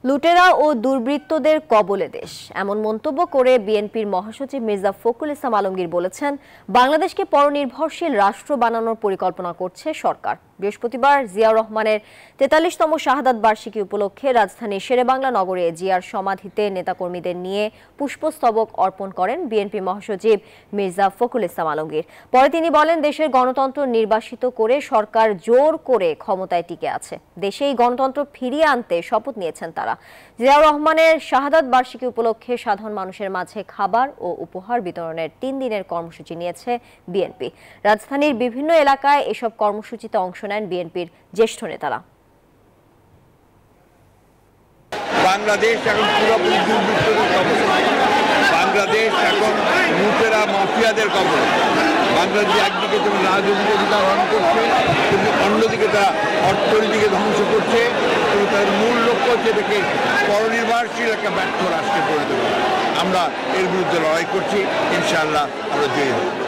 লুটেরা ও দুর্বৃত্তদের কবলে দেশ, এমন মন্তব্য করে বিএনপির মহাসচিব মির্জা ফখরুল ইসলাম আলমগীর বলেছেন, বাংলাদেশকে পরনির্ভরশীল রাষ্ট্র বানানোর পরিকল্পনা করছে সরকার। বৃহস্পতিবার জিয়াউর রহমানের ৪৩তম শাহাদাত বার্ষিকী উপলক্ষে রাজধানীর শেরেবাংলা নগরে জিয়ার সমাধিতে নেতাকর্মীদের নিয়ে পুষ্পস্তবক অর্পণ করেন বিএনপি মহাসচিব মির্জা ফখরুল ইসলাম আলমগীর। পরে তিনি বলেন, দেশের গণতন্ত্র নির্বাসিত করে সরকার জোর করে ক্ষমতায় টিকে আছে। দেশে এই গণতন্ত্র ফিরিয়ে আনতে শপথ নিয়েছেন তারা। জিয়াউর রহমানের শাহাদাত বার্ষিকী উপলক্ষে সাধারণ মানুষের মাঝে খাবার ও উপহার বিতরণের ৩ দিনের কর্মসূচি নিয়েছে বিএনপি। রাজধানীর বিভিন্ন এলাকায় এসব কর্মসূচিতে অংশ নেন বিএনপির জ্যেষ্ঠ নেতারা। বাংলাদেশ এখন পুরোপুরি দুর্বৃত্তদের কবলে, বাংলাদেশ এখন লুটেরা মাফিয়াদের কবলে। বাংলাদেশ একদিকে যেমন রাজনৈতিক অধিকার হরণ করছে, কিন্তু অন্যদিকে তারা অর্থনীতিকে ধ্বংস করছে এবং তার মূল লক্ষ্য হচ্ছে এটাকে পরনির্ভরশীল একটা ব্যর্থ রাষ্ট্রে পরিণত করা। আমরা এর বিরুদ্ধে লড়াই করছি, ইনশাআল্লাহ আমরা জয়ী হব।